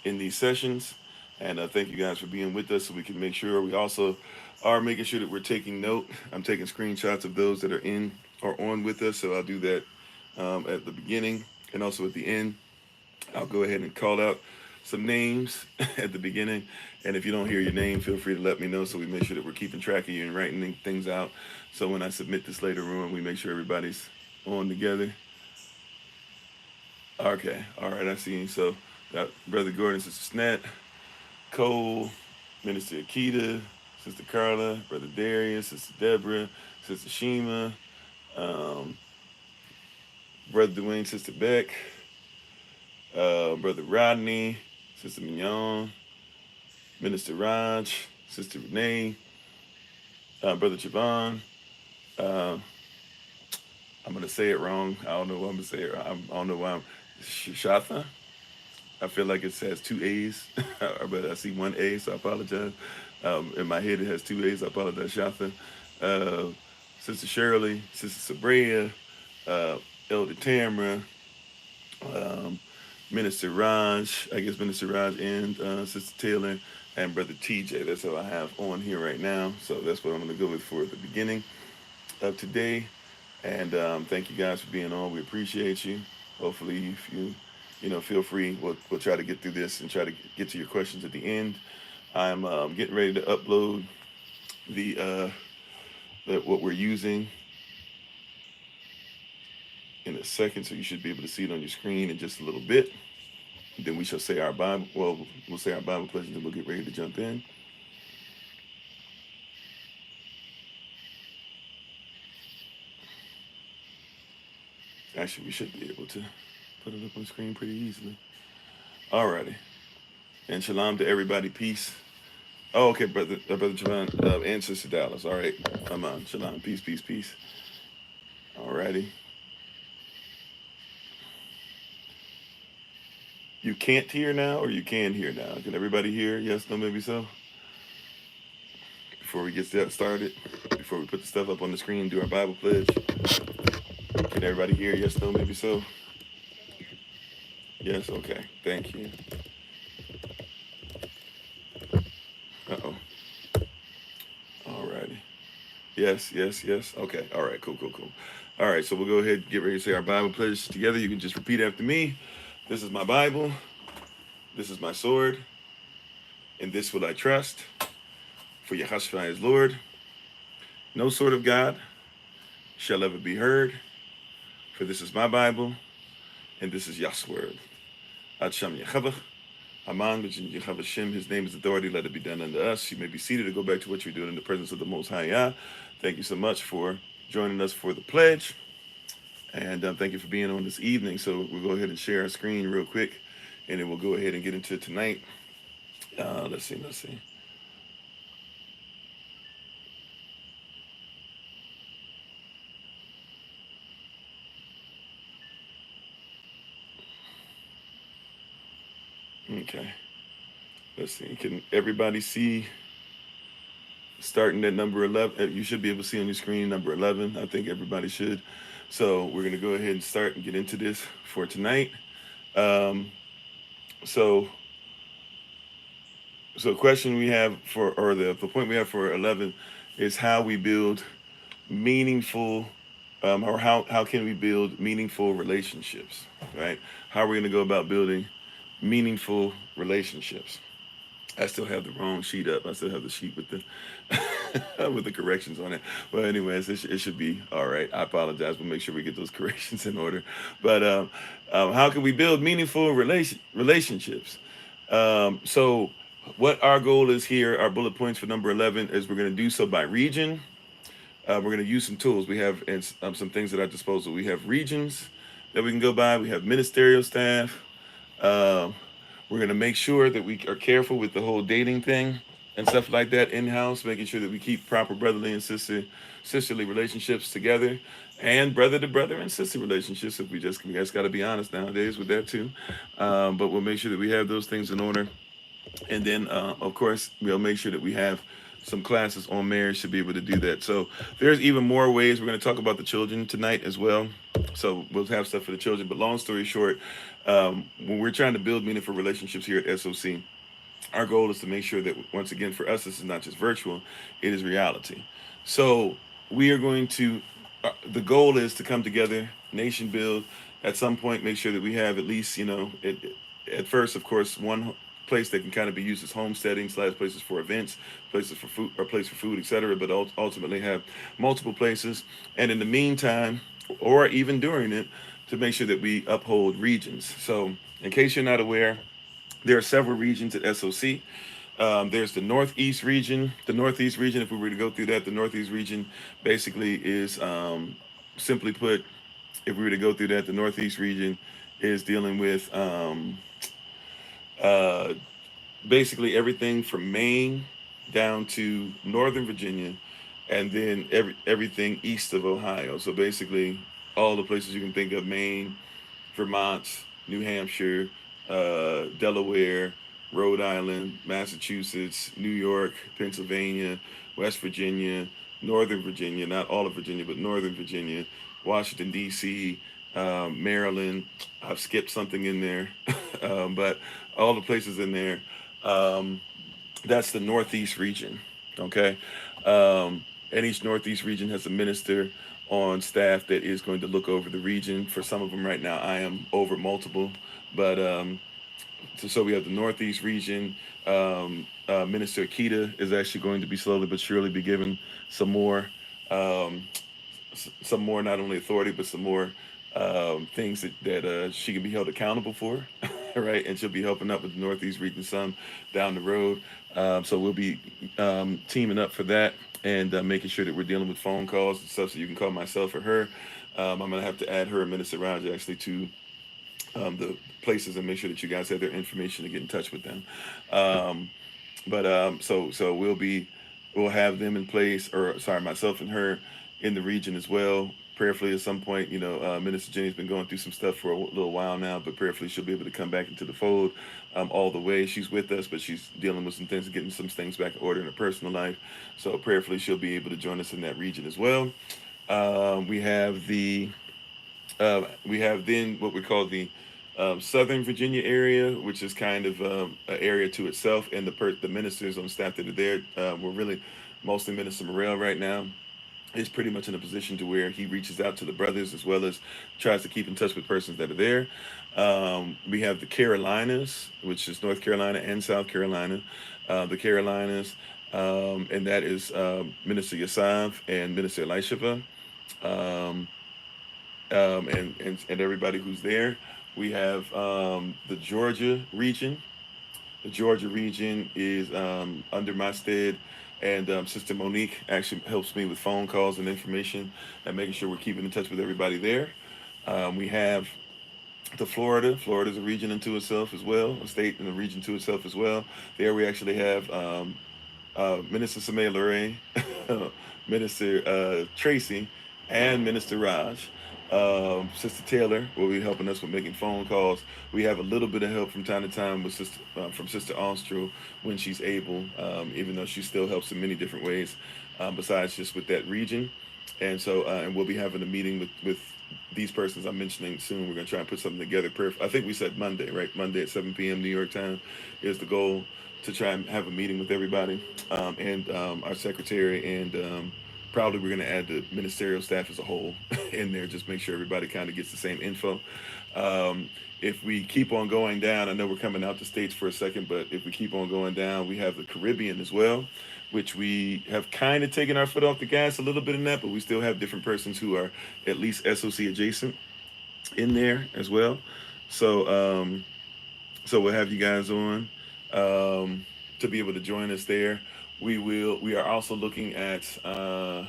in these sessions. And thank you guys for being with us so we can make sure we also are making sure that we're taking note. I'm taking screenshots of those that are in or on with us. So I'll do that at the beginning and also at the end. I'll go ahead and call out some names at the beginning. And if you don't hear your name, feel free to let me know so we make sure that we're keeping track of you and writing things out. So when I submit this later on, we make sure everybody's on together. Okay, all right, I see. So got Brother Gordon, Sister Snat, Cole, Minister Akita, Sister Carla, Brother Darius, Sister Deborah, Sister Shima, um, Brother Dwayne, Sister Beck, Brother Rodney, Sister Mignon, Minister Raj, Sister Renee, Brother Javon. Uh, I'm gonna say it wrong. I don't know what I'm gonna say it. I don't know why I'm Shatha. I feel like it has two A's, but I see one A, so I apologize. In my head, it has two A's. I apologize, Shatha. Uh, Sister Shirley, Sister Sabrea, uh, Elder Tamra, um, Minister Raj, I guess Minister Raj and Sister Taylor, and Brother TJ. That's all I have on here right now. So that's what I'm going to go with for the beginning of today. And thank you guys for being on. We appreciate you. Hopefully, if you feel free. We'll try to get through this and try to get to your questions at the end. I'm getting ready to upload the what we're using in a second, so you should be able to see it on your screen in just a little bit. Then we shall say our Bible. Well, we'll say our Bible pledge, and then we'll get ready to jump in. Actually, we should be able to put it up on the screen pretty easily. Alrighty. And shalom to everybody. Peace. Oh, okay, brother Javon, and Sister Dallas. All right, come on, shalom, peace, peace, peace. Alrighty. You can't hear now, or you can hear now? Can everybody hear? Yes, no, maybe so. Before we get that started, before we put the stuff up on the screen, do our Bible pledge. Can everybody hear? Yes, no, maybe so. Yes, okay. Thank you. Uh-oh. Alrighty. Yes, yes, yes. Okay. All right. Cool, cool, cool. All right. So we'll go ahead and get ready to say our Bible pledge together. You can just repeat after me. This is my Bible. This is my sword. In this will I trust. For Yahshua is Lord. No sword of God shall ever be heard. For this is my Bible. And this is Yah's word. Ad Sham Yechavach. Aman, which in Yahweh Shem, his name is authority, let it be done unto us. You may be seated to go back to what you're doing in the presence of the Most High Yah. Thank you so much for joining us for the pledge. And thank you for being on this evening. So we'll go ahead and share our screen real quick, and then we'll go ahead and get into tonight. Let's see. Okay. Let's see. Can everybody see starting at number 11? You should be able to see on your screen number 11. I think everybody should. So we're going to go ahead and start and get into this for tonight. Um, so question we have for, or the point we have for 11 is how we build meaningful, or how can we build meaningful relationships, right? How are we going to go about building meaningful relationships? I still have the wrong sheet up. I still have the sheet with the with the corrections on it. Well, anyways, it should be all right. I apologize. We'll make sure we get those corrections in order. But how can we build meaningful relationships? So what our goal is here, our bullet points for number 11, is we're going to do so by region. We're going to use some tools. We have some things at our disposal. We have regions that we can go by. We have ministerial staff. We're going to make sure that we are careful with the whole dating thing and stuff like that in-house, making sure that we keep proper brotherly and sisterly relationships together, and brother to brother and sister relationships. If we just got to be honest nowadays with that too. But we'll make sure that we have those things in order. And then, of course, we'll make sure that we have some classes on marriage to be able to do that. So there's even more ways. We're going to talk about the children tonight as well. So we'll have stuff for the children. But long story short, When we're trying to build meaningful relationships here at SOC, our goal is to make sure that, once again, for us, this is not just virtual, it is reality. So we are going to, the goal is to come together, nation build, at some point make sure that we have at least, at first, of course, one place that can kind of be used as homesteading / places for events, places for food, or place for food, etc., but ultimately have multiple places. And in the meantime, or even during it, to make sure that we uphold regions. So in case you're not aware, there are several regions at SOC. There's the Northeast region. The Northeast region, if we were to go through that, the Northeast region basically is, simply put, if we were to go through that, the Northeast region is dealing with, uh, basically everything from Maine down to Northern Virginia, and then everything east of Ohio. So basically, all the places you can think of: Maine, Vermont, New Hampshire, Delaware, Rhode Island, Massachusetts, New York, Pennsylvania, West Virginia, Northern Virginia, not all of Virginia, but Northern Virginia, Washington, D.C., Maryland. I've skipped something in there, but all the places in there. Um, that's the Northeast region. Okay. And each Northeast region has a minister on staff that is going to look over the region. For some of them right now, I am over multiple, but so we have the Northeast region. Minister Akita is actually going to be slowly but surely be given some more, um, some more, not only authority, but some more things that she can be held accountable for, right? And she'll be helping up with the Northeast region some down the road. So we'll be teaming up for that, and making sure that we're dealing with phone calls and stuff, so you can call myself or her. I'm gonna have to add her and Minister Raj actually to the places, and make sure that you guys have their information to get in touch with them. Um, but we'll have them in place, or sorry, myself and her in the region as well. Prayerfully, at some point, Minister Jenny's been going through some stuff for a little while now, but prayerfully she'll be able to come back into the fold, all the way. She's with us, but she's dealing with some things, getting some things back in order in her personal life. So prayerfully she'll be able to join us in that region as well. We have we have then what we call the Southern Virginia area, which is kind of an area to itself, and the ministers on staff that are there. We're really mostly Minister Morrell right now is pretty much in a position to where he reaches out to the brothers, as well as tries to keep in touch with persons that are there. We have the Carolinas, which is North Carolina and South Carolina. The Carolinas, and that is Minister Yasav and Minister Elisheva. Um, and everybody who's there. We have the Georgia region. The Georgia region is under my stead, and Sister Monique actually helps me with phone calls and information, and making sure we're keeping in touch with everybody there. We have the Florida. Florida's a region unto itself as well, a state and a region to itself as well. There we actually have Minister Samay Lorraine, Minister Tracy, and Minister Raj. Sister Taylor will be helping us with making phone calls. We have a little bit of help from time to time with from Sister Austro when she's able, even though she still helps in many different ways, besides just with that region. And so, and we'll be having a meeting with these persons I'm mentioning soon. We're going to try and put something together. I think we said Monday, right? Monday at 7 p.m. New York time is the goal, to try and have a meeting with everybody, and our secretary, and probably we're going to add the ministerial staff as a whole in there. Just make sure everybody kind of gets the same info. If we keep on going down, I know we're coming out the States for a second, but if we keep on going down, we have the Caribbean as well, which we have kind of taken our foot off the gas a little bit in that, but we still have different persons who are at least SOC adjacent in there as well. So, so we'll have you guys on, to be able to join us there. We are also looking at, well,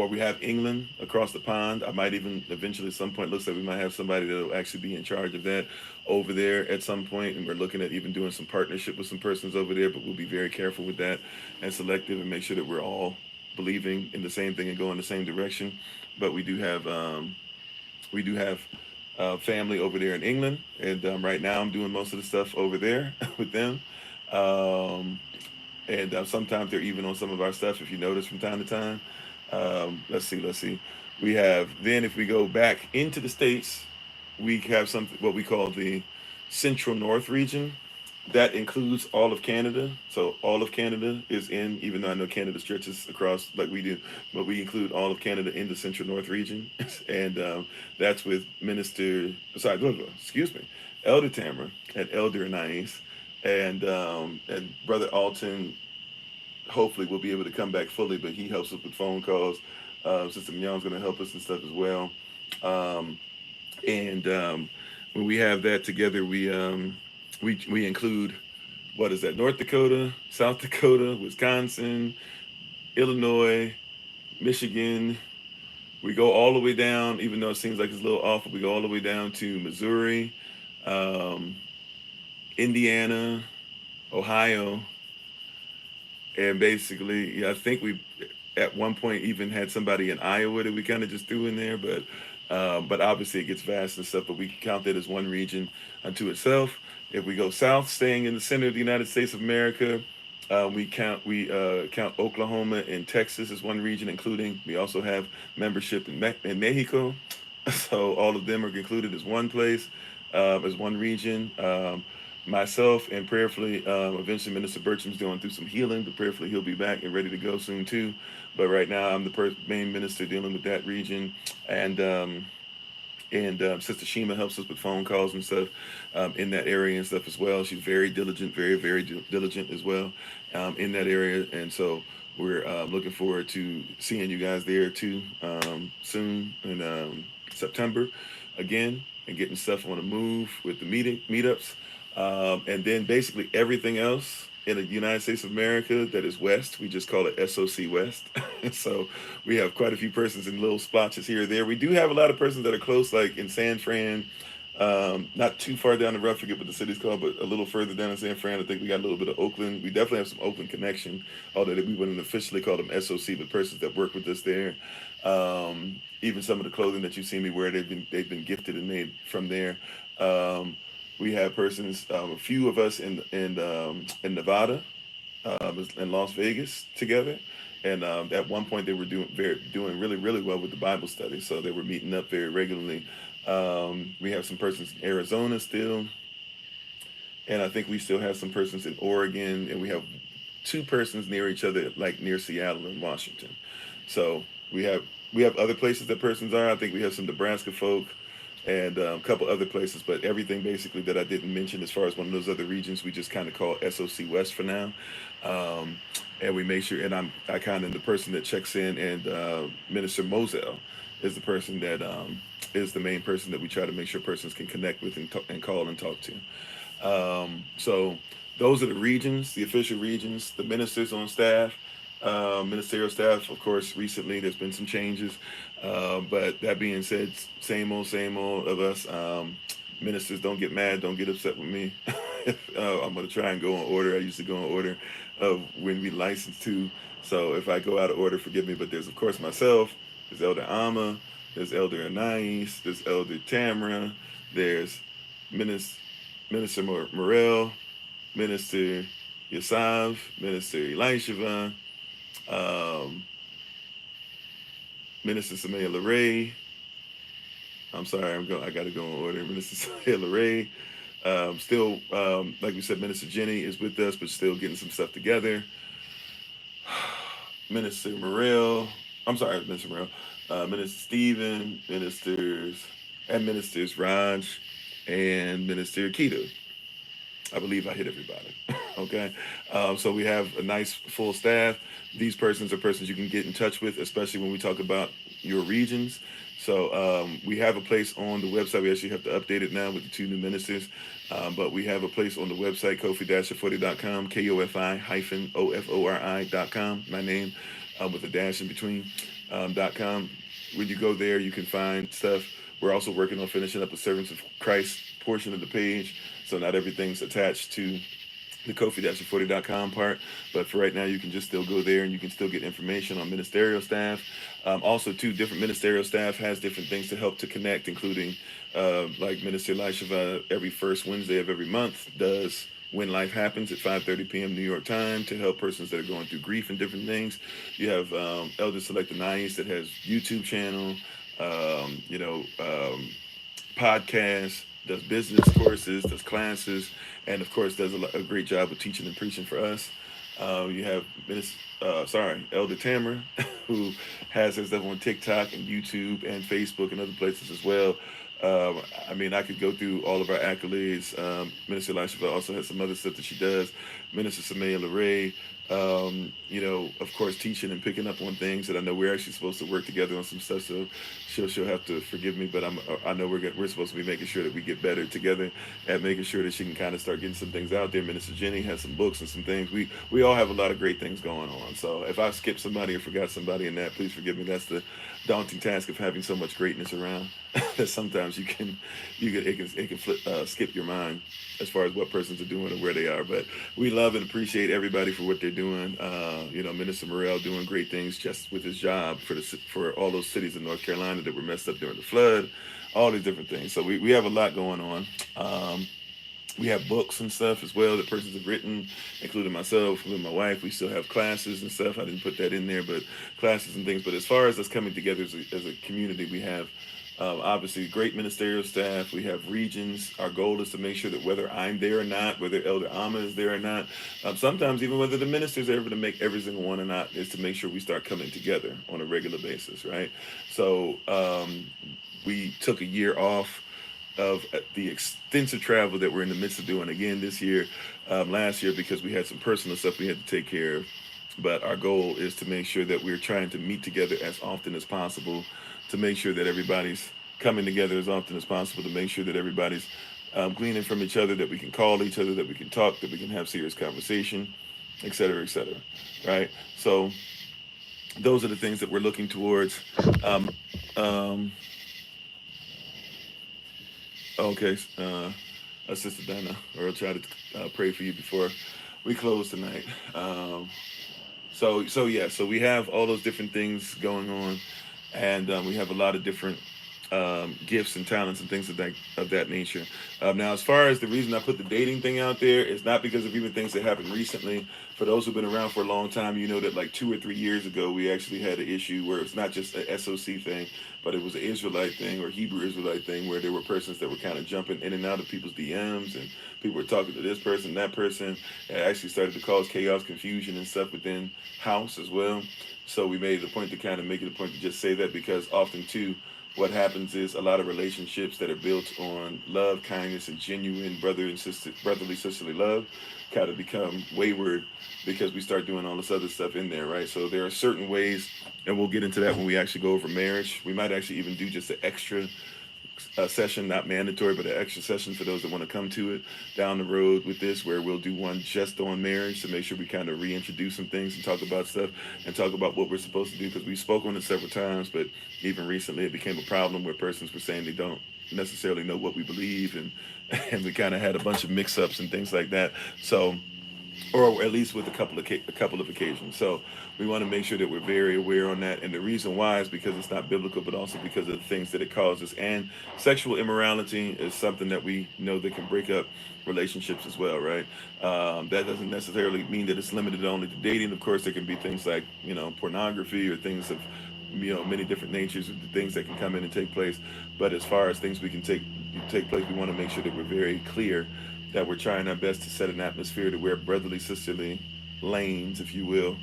we have England across the pond. I might even eventually at some point, looks like we might have somebody that will actually be in charge of that over there at some point. And we're looking at even doing some partnership with some persons over there, but we'll be very careful with that and selective, and make sure that we're all believing in the same thing and going the same direction. But we do have family over there in England, and right now I'm doing most of the stuff over there with them. Um, and sometimes they're even on some of our stuff, if you notice from time to time. Let's see. We have then, if we go back into the states, we have something what we call the Central North region. That includes all of Canada. So all of Canada is in, even though I know Canada stretches across like we do, but we include all of Canada in the Central North region, and that's with Minister, sorry, excuse me, Elder Tamara and Elder Anais, and Brother Alton. Hopefully, we'll be able to come back fully, but he helps us with phone calls. Sister Mignon's going to help us and stuff as well. Um, and when we have that together, we include, what is that? North Dakota, South Dakota, Wisconsin, Illinois, Michigan. We go all the way down, even though it seems like it's a little off. We go all the way down to Missouri, um, Indiana, Ohio, and basically, yeah, I think we at one point even had somebody in Iowa that we kind of just threw in there, but obviously it gets vast and stuff. But we can count that as one region unto itself. If we go south, staying in the center of the United States of America, we count Oklahoma and Texas as one region, including we also have membership in Mexico, so all of them are included as one place, as one region. Myself and prayerfully, eventually Minister Bertram's going through some healing, but prayerfully he'll be back and ready to go soon too. But right now I'm the main minister dealing with that region, and Sister Shima helps us with phone calls and stuff in that area and stuff as well. She's very diligent, very diligent as well in that area, and so we're looking forward to seeing you guys there too soon in September again, and getting stuff on the move with the meetups, and then basically everything else in the United States of America that is West, we just call it SOC West. So we have quite a few persons in little splotches here or there. We do have a lot of persons that are close, like in San Fran, not too far down the road, I forget what the city's called, but a little further down in San Fran. I think we got a little bit of Oakland. We definitely have some Oakland connection, although we wouldn't officially call them SOC, but persons that work with us there. Even some of the clothing that you see me wear, they've been gifted and made from there. Um, we have persons, a few of us in Nevada, in Las Vegas together, and at one point they were doing really well with the Bible study, so they were meeting up very regularly. We have some persons in Arizona still, and I think we still have some persons in Oregon, and we have two persons near each other, like near Seattle and Washington. So we have other places that persons are. I think we have some Nebraska folk and a couple other places, but everything basically that I didn't mention as far as one of those other regions, we just kind of call SOC West for now. Um, and we make sure, and I kind of the person that checks in, and Minister Moselle is the person that is the main person that we try to make sure persons can connect with and call and talk to. So those are the regions, the official regions, the ministers on staff, ministerial staff. Of course, recently there's been some changes, but that being said, same old of us. Ministers, don't get mad, don't get upset with me. I'm gonna try and go in order. I used to go in order of when we licensed to. So if I go out of order, forgive me. But there's of course myself. There's Elder Alma. There's Elder Anais. There's Elder Tamara. There's Minister Morel, Minister Yasav, Minister Elisheva, um, Minister Samaya Larray. I'm sorry, I got to go in order. Minister Samaya Larray. Still, like we said, Minister Jenny is with us, but still getting some stuff together. Minister Morel. I'm sorry, Minister Morel. Minister Stephen, Ministers Raj, and Minister Keto. I believe I hit everybody. Okay. So we have a nice full staff. These persons are persons you can get in touch with, especially when we talk about your regions. So we have a place on the website. We actually have to update it now with the two new ministers. But we have a place on the website, kofi-ofori.com, KOFI-OFORI.com, my name with a dash in between, .com. When you go there, you can find stuff. We're also working on finishing up the Servants of Christ portion of the page. So not everything's attached to the kofi-ofori.com part, but for right now you can just still go there and you can still get information on ministerial staff. Also too, different ministerial staff has different things to help to connect, including like Minister Elisheva every first Wednesday of every month does When Life Happens at 5:30 p.m. New York time to help persons that are going through grief and different things. You have Elder Select Anais that has YouTube channel. podcasts, does business courses, does classes, and of course does a great job of teaching and preaching for us. You have Elder Tamara, who has her stuff on TikTok and YouTube and Facebook and other places as well. I mean, I could go through all of our accolades. Minister Elisha also has some other stuff that she does. Minister Samaya LeRae, of course, teaching and picking up on things that I know we're actually supposed to work together on some stuff. So she'll have to forgive me, but I know we're supposed to be making sure that we get better together at making sure that she can kind of start getting some things out there. Minister Jenny has some books and some things. We all have a lot of great things going on. So if I skipped somebody or forgot somebody in that, please forgive me. That's the daunting task of having so much greatness around that sometimes it can skip your mind as far as what persons are doing and where they are. But we love and appreciate everybody for what they're doing. Minister Morrell doing great things just with his job for all those cities in North Carolina that were messed up during the flood, all these different things. So we have a lot going on. We have books and stuff as well that persons have written, including myself, including my wife. We still have classes and stuff. I didn't put that in there, but classes and things. But as far as us coming together as a community, we have obviously great ministerial staff. We have regions. Our goal is to make sure that whether I'm there or not, whether Elder Amma is there or not, sometimes even whether the ministers are able to make every single one or not, is to make sure we start coming together on a regular basis, right? So we took a year off of the extensive travel that we're in the midst of doing again this year, last year, because we had some personal stuff we had to take care of. But our goal is to make sure that we're trying to meet together as often as possible, to make sure that everybody's coming together as often as possible, to make sure that everybody's gleaning from each other, that we can call each other, that we can talk, that we can have serious conversation, et cetera, right? So those are the things that we're looking towards. Okay, Sister Dana, or I'll try to pray for you before we close tonight. So we have all those different things going on, and we have a lot of different gifts and talents and things of that nature. Now, as far as the reason I put the dating thing out there, it's not because of even things that happened recently. For those who've been around for a long time, you know that like 2 or 3 years ago, we actually had an issue where it's not just a SOC thing, but it was an Israelite thing or Hebrew Israelite thing, where there were persons that were kind of jumping in and out of people's DMs, and people were talking to this person, that person. It actually started to cause chaos, confusion, and stuff within house as well. So we made it a point to kind of make it a point to just say that, because often too, what happens is a lot of relationships that are built on love, kindness, and genuine brotherly, sisterly love kind of become wayward because we start doing all this other stuff in there, right? So there are certain ways, and we'll get into that when we actually go over marriage. We might actually even do just an extra session, not mandatory, but an extra session for those that want to come to it down the road with this, where we'll do one just on marriage to make sure we kind of reintroduce some things and talk about stuff and talk about what we're supposed to do, because we spoke on it several times, but even recently it became a problem where persons were saying they don't necessarily know what we believe, and we kind of had a bunch of mix-ups and things like that. So, or at least with a couple of occasions. So we want to make sure that we're very aware on that. And the reason why is because it's not biblical, but also because of the things that it causes. And sexual immorality is something that we know that can break up relationships as well, right? That doesn't necessarily mean that it's limited only to dating. Of course, there can be things like, pornography or things of, many different natures of the things that can come in and take place. But as far as things we can take place, we want to make sure that we're very clear that we're trying our best to set an atmosphere to where brotherly, sisterly lanes, if you will,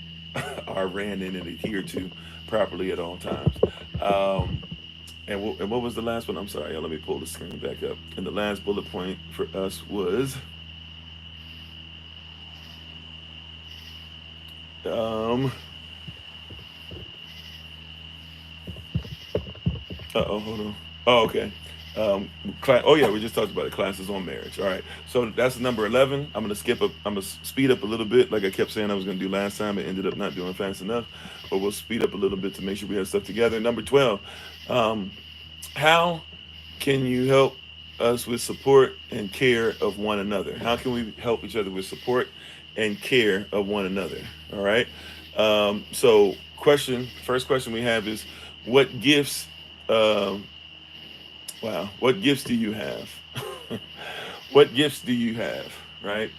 are ran in and adhered to properly at all times. And what was the last one? I'm sorry, let me pull the screen back up. And the last bullet point for us was, hold on. Oh, okay. We just talked about it. Classes on marriage. All right. So that's number 11. I'm gonna speed up a little bit, like I kept saying I was gonna do last time. It ended up not doing fast enough, but we'll speed up a little bit to make sure we have stuff together. Number 12. How can you help us with support and care of one another? How can we help each other with support and care of one another? All right. First question we have is, what gifts? What gifts do you have? What gifts do you have, right?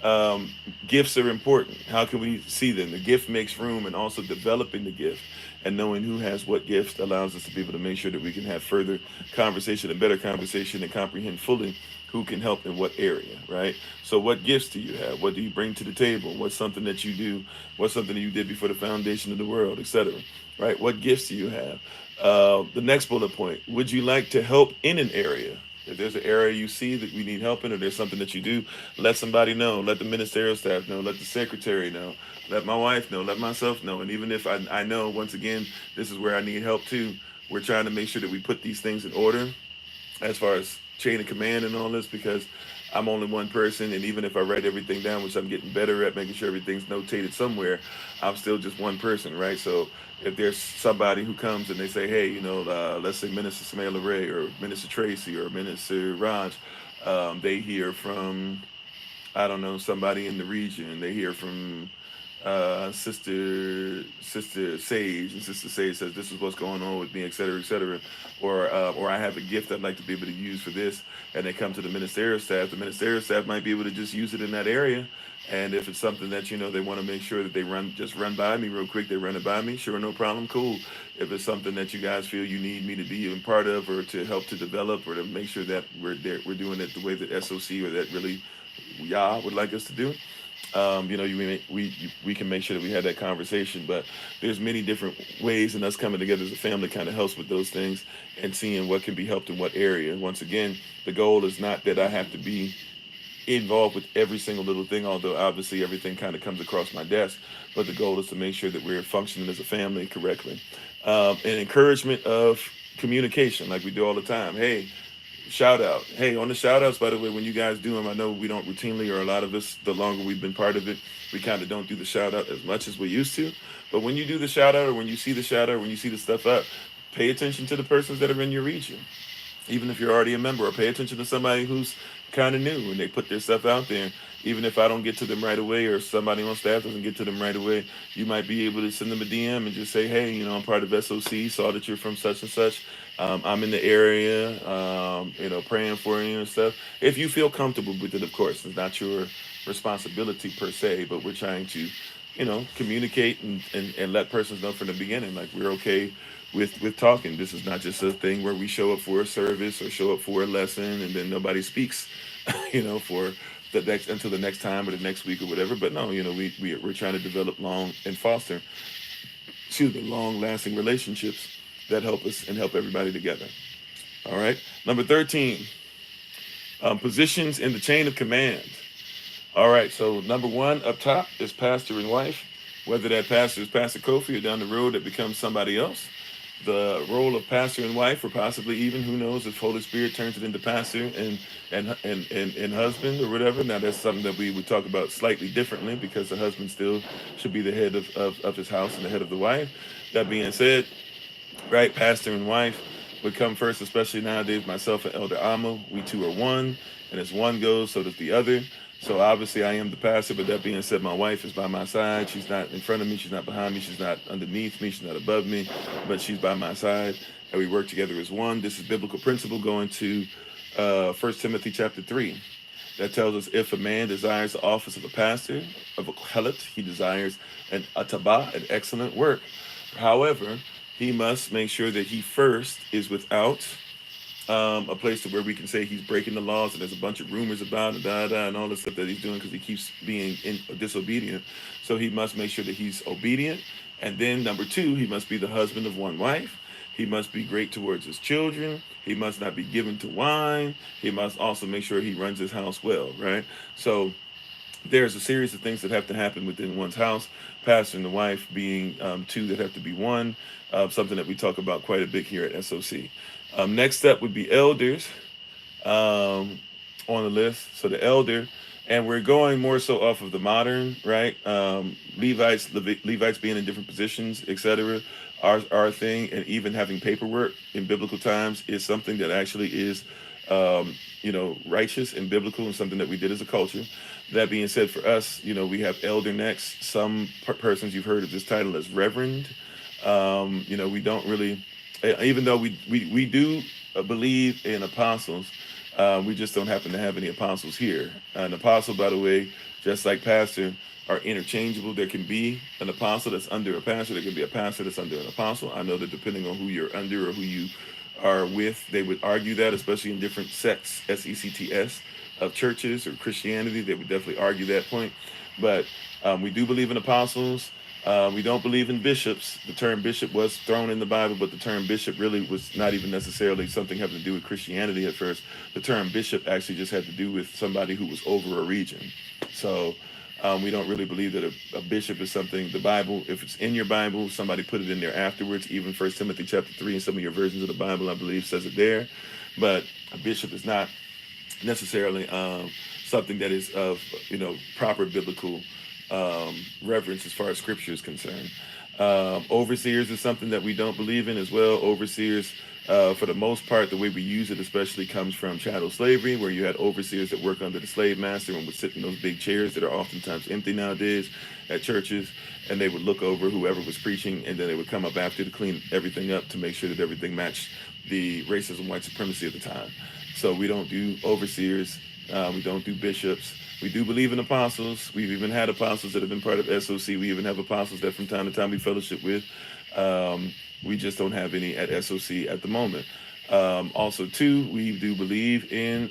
Um, Gifts are important. How can we see them? The gift makes room, and also developing the gift and knowing who has what gift allows us to be able to make sure that we can have further conversation and better conversation and comprehend fully who can help in what area, right? So, what gifts do you have? What do you bring to the table? What's something that you do? What's something that you did before the foundation of the world, etc. Right? What gifts do you have? The next bullet point: would you like to help in an area? If there's an area you see that we need help in, or there's something that you do, let somebody know. Let the ministerial staff know. Let the secretary know. Let my wife know. Let myself know. And even if I know, once again, this is where I need help too, we're trying to make sure that we put these things in order as far as chain of command and all this, because I'm only one person, and even if I write everything down, which I'm getting better at making sure everything's notated somewhere, I'm still just one person, right? So if there's somebody who comes and they say, hey, let's say Minister Smaila Ray or Minister Tracy or Minister Raj, they hear from, I don't know, somebody in the region. They hear from Sister Sage, and Sister Sage says this is what's going on with me, et cetera, et cetera. Or I have a gift I'd like to be able to use for this, and they come to the ministerial staff. The ministerial staff might be able to just use it in that area. And if it's something that they want to make sure that they run by me real quick, they run it by me. Sure, no problem, cool. If it's something that you guys feel you need me to be a part of, or to help to develop, or to make sure that we're doing it the way that SOC or that really Yah would like us to do. We can make sure that we have that conversation. But there's many different ways, and us coming together as a family kind of helps with those things and seeing what can be helped in what area. Once again, the goal is not that I have to be involved with every single little thing, although obviously everything kind of comes across my desk. But the goal is to make sure that we're functioning as a family correctly. And encouragement of communication, like we do all the time. Hey, shout out. Hey, on the shout outs, by the way, when you guys do them, I know we don't routinely, or a lot of us, the longer we've been part of it, we kind of don't do the shout out as much as we used to. But when you do the shout out, or when you see the shout out, when you see the stuff up, pay attention to the persons that are in your region. Even if you're already a member, or pay attention to somebody who's kind of new and they put their stuff out there. Even if I don't get to them right away, or somebody on staff doesn't get to them right away, you might be able to send them a DM and just say, hey, I'm part of SOC, saw that you're from such and such. I'm in the area, praying for you and stuff. If you feel comfortable with it, of course, it's not your responsibility per se, but we're trying to, communicate and let persons know from the beginning, like, we're okay with talking. This is not just a thing where we show up for a service or show up for a lesson and then nobody speaks, for the next until the next time or the next week or whatever. But no, we're trying to develop long lasting relationships that help us and help everybody together. All right. Number 13, positions in the chain of command. All right. So number one up top is pastor and wife. Whether that pastor is Pastor Kofi or down the road that becomes somebody else, the role of pastor and wife, or possibly even, who knows, if Holy Spirit turns it into pastor and husband or whatever. Now that's something that we would talk about slightly differently, because the husband still should be the head of his house and the head of the wife. That being said, right, pastor and wife would come first, especially nowadays. Myself and Elder Amo, we two are one, and as one goes, so does the other. So obviously I am the pastor, but that being said, my wife is by my side. She's not in front of me. She's not behind me. She's not underneath me. She's not above me, but she's by my side, and we work together as one. This is biblical principle going to 1 Timothy chapter 3. That tells us, if a man desires the office of a pastor, of a helot, he desires an ataba, an excellent work. However, he must make sure that he first is without a place to where we can say he's breaking the laws, and there's a bunch of rumors about it, and all the stuff that he's doing because he keeps being disobedient. So he must make sure that he's obedient. And then number two, he must be the husband of one wife. He must be great towards his children. He must not be given to wine. He must also make sure he runs his house well, right? So there's a series of things that have to happen within one's house, pastor and the wife being two that have to be one, something that we talk about quite a bit here at SOC. Next step would be elders on the list. So the elder, and we're going more so off of the modern, right? Levites being in different positions, etc. Our thing, and even having paperwork in biblical times is something that actually is, righteous and biblical, and something that we did as a culture. That being said, for us, we have elder next. Some persons you've heard of this title as reverend. We don't really, even though we do believe in apostles, We just don't happen to have any apostles here. An apostle, by the way, just like pastor, are interchangeable. There can be an apostle that's under a pastor. There can be a pastor that's under an apostle. I know that depending on who you're under or who you are with, they would argue that, especially in different sects, sects, of churches or Christianity. They would definitely argue that point. But we do believe in apostles. We don't believe in bishops. The term bishop was thrown in the Bible, but the term bishop really was not even necessarily something having to do with Christianity at first. The term bishop actually just had to do with somebody who was over a region. So we don't really believe that a bishop is something. The Bible, if it's in your Bible, somebody put it in there afterwards. Even 1 Timothy chapter 3 and some of your versions of the Bible, I believe, says it there. But a bishop is not necessarily something that is of proper biblical reverence as far as scripture is concerned. Overseers is something that we don't believe in as well. Overseers, for the most part, the way we use it especially comes from chattel slavery, where you had overseers that work under the slave master and would sit in those big chairs that are oftentimes empty nowadays at churches, and they would look over whoever was preaching, and then they would come up after to clean everything up to make sure that everything matched the racism, white supremacy of the time. So we don't do overseers. We don't do bishops. We do believe in apostles. We've even had apostles that have been part of SOC. We even have apostles that from time to time we fellowship with. We just don't have any at SOC at the moment. Also, too, we do believe in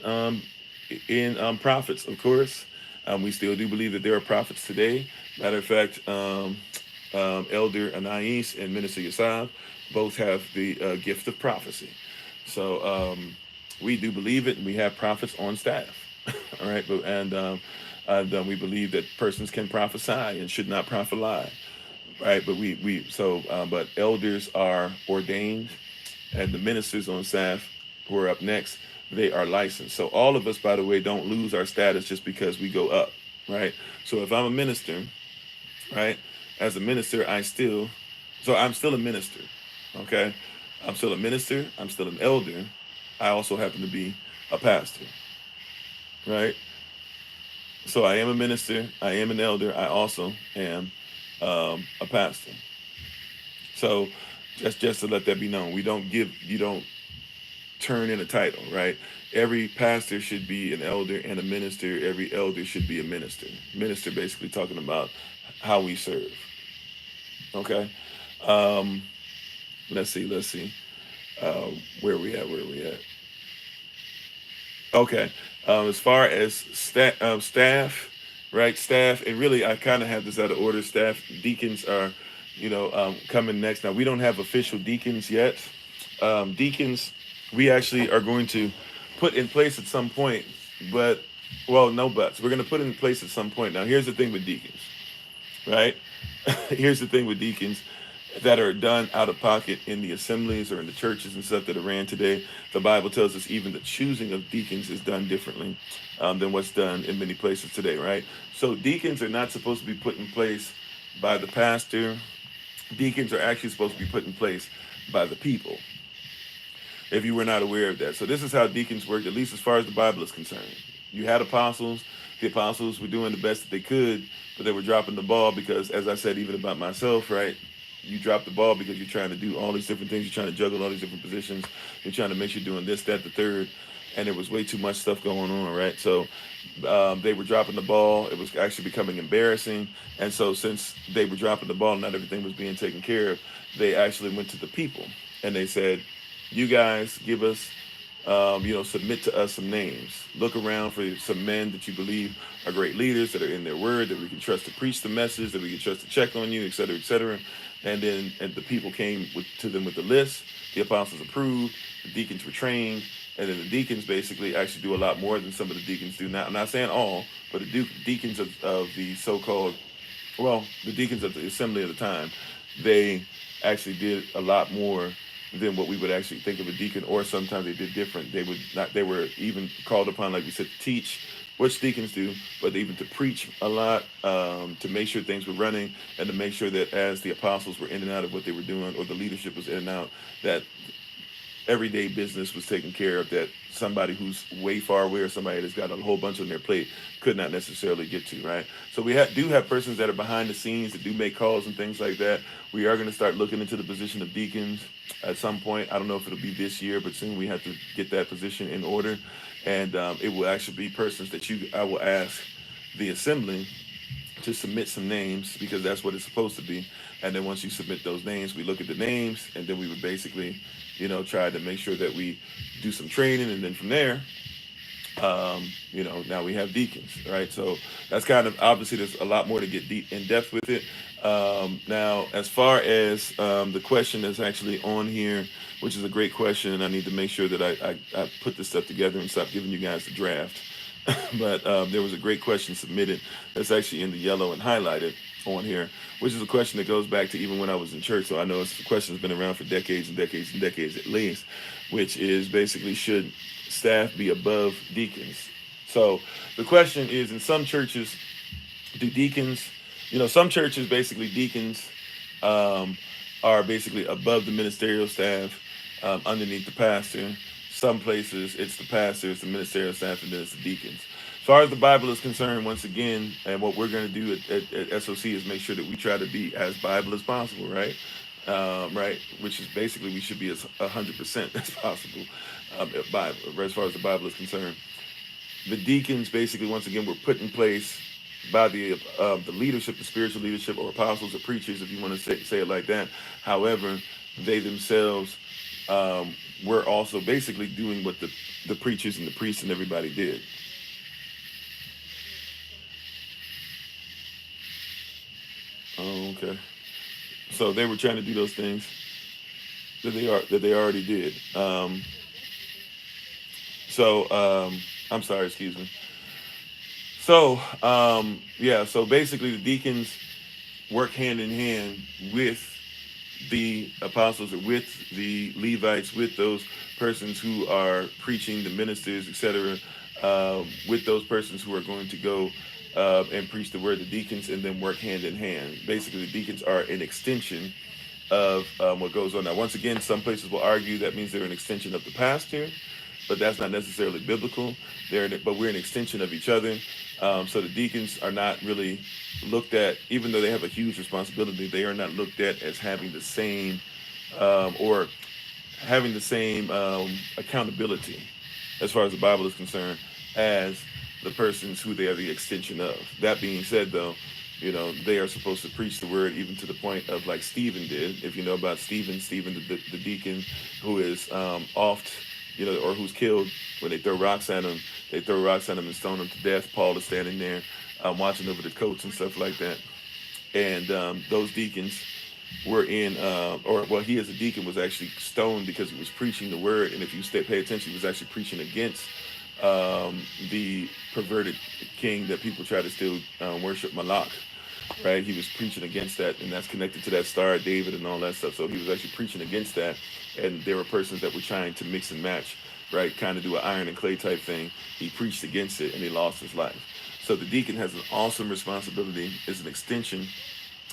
prophets, of course. We still do believe that there are prophets today. Matter of fact, Elder Anais and Minister Yassab both have the gift of prophecy. So we do believe it, and we have prophets on staff. All right, and we believe that persons can prophesy and should not prophesy, right? But elders are ordained, and the ministers on staff who are up next, they are licensed. So all of us, by the way, don't lose our status just because we go up, right? So if I'm a minister, right, as a minister, I'm still a minister, okay? I'm still a minister. I'm still an elder. I also happen to be a pastor. Right? So I am a minister, I am an elder, I also am a pastor. So just to let that be known, you don't turn in a title, right? Every pastor should be an elder and a minister. Every elder should be a minister. Minister basically talking about how we serve. Okay? Let's see. Where we at? Okay. As far as staff, right? Staff, and really, I kind of have this out of order. Staff, deacons are, coming next. Now, we don't have official deacons yet. Deacons, we actually are going to put in place at some point, no buts. We're going to put in place at some point. Now, here's the thing with deacons, right? Here's the thing with deacons that are done out of pocket in the assemblies or in the churches and stuff that are ran today. The Bible tells us even the choosing of deacons is done differently than what's done in many places today, right? So deacons are not supposed to be put in place by the pastor. Deacons are actually supposed to be put in place by the people, if you were not aware of that. So this is how deacons work, at least as far as the Bible is concerned. You had apostles. The apostles were doing the best that they could, but they were dropping the ball because, as I said, even about myself, right? You drop the ball because you're trying to do all these different things. You're trying to juggle all these different positions. You're trying to make sure you're doing this, that, the third. And there was way too much stuff going on, right? So they were dropping the ball. It was actually becoming embarrassing. And so since they were dropping the ball and not everything was being taken care of, they actually went to the people. And they said, you guys give us, submit to us some names. Look around for some men that you believe are great leaders, that are in their word, that we can trust to preach the message, that we can trust to check on you, et cetera, et cetera. And then the people came to them with the list. The apostles approved. The deacons were trained. And then the deacons basically actually do a lot more than some of the deacons do now. I'm not saying all, but the deacons of the so-called, the deacons of the assembly of the time, they actually did a lot more than what we would actually think of a deacon, or sometimes they did different. They were even called upon, like we said, to teach, which deacons do, but even to preach a lot, to make sure things were running, and to make sure that as the apostles were in and out of what they were doing, or the leadership was in and out, that everyday business was taken care of, that somebody who's way far away or somebody that's got a whole bunch on their plate could not necessarily get to, right? So we do have persons that are behind the scenes that do make calls and things like that. We are going to start looking into the position of deacons at some point. I don't know if it'll be this year, but soon we have to get that position in order. And it will actually be persons that I will ask the assembly to submit some names, because that's what it's supposed to be. And then once you submit those names, we look at the names, and then we would basically, try to make sure that we do some training, and then from there, now we have deacons, right? So that's kind of, obviously there's a lot more to get deep in depth with it. Now, as far as the question that's actually on here, which is a great question, and I need to make sure that I put this stuff together and stop giving you guys the draft. But there was a great question submitted that's actually in the yellow and highlighted on here, which is a question that goes back to even when I was in church. So I know it's a question that's been around for decades and decades and decades at least, which is basically, should staff be above deacons? So the question is, in some churches, do deacons, some churches, basically deacons are basically above the ministerial staff, underneath the pastor. Some places it's the pastor, it's the ministerial staff, and then it's the deacons. As far as the Bible is concerned, once again, and what we're going to do at SOC is make sure that we try to be as Bible as possible, right? Right, which is basically we should be as 100% as possible, Bible, as far as the Bible is concerned. The deacons, basically, once again, were put in place by the leadership, the spiritual leadership, or apostles or preachers, if you want to say it like that. However, they themselves were also basically doing what the preachers and the priests and everybody did. Oh, okay. So they were trying to do those things that they already did. I'm sorry, excuse me. So yeah, so basically the deacons work hand in hand with the apostles, or with the Levites, with those persons who are preaching, the ministers, etc., with those persons who are going to go and preach the word, the deacons, and then work hand in hand. Basically, the deacons are an extension of what goes on. Now, once again, some places will argue that means they're an extension of the pastor, but that's not necessarily biblical. But we're an extension of each other. So the deacons are not really looked at, even though they have a huge responsibility, they are not looked at as having the same or having the same accountability, as far as the Bible is concerned, as the persons who they are the extension of. That being said, though, they are supposed to preach the word, even to the point of, like Stephen did. If you know about Stephen, the deacon, who is oft, or who's killed when they throw rocks at him. They throw rocks at him and stone him to death. Paul is standing there watching over the coats and stuff like that. And those deacons were he as a deacon was actually stoned because he was preaching the word. And if you pay attention, he was actually preaching against the perverted king that people try to still worship, Malak. Right, he was preaching against that, and that's connected to that Star of David and all that stuff. So he was actually preaching against that, and there were persons that were trying to mix and match, right, kind of do an iron and clay type thing. He preached against it, and he lost his life. So the deacon has an awesome responsibility, is an extension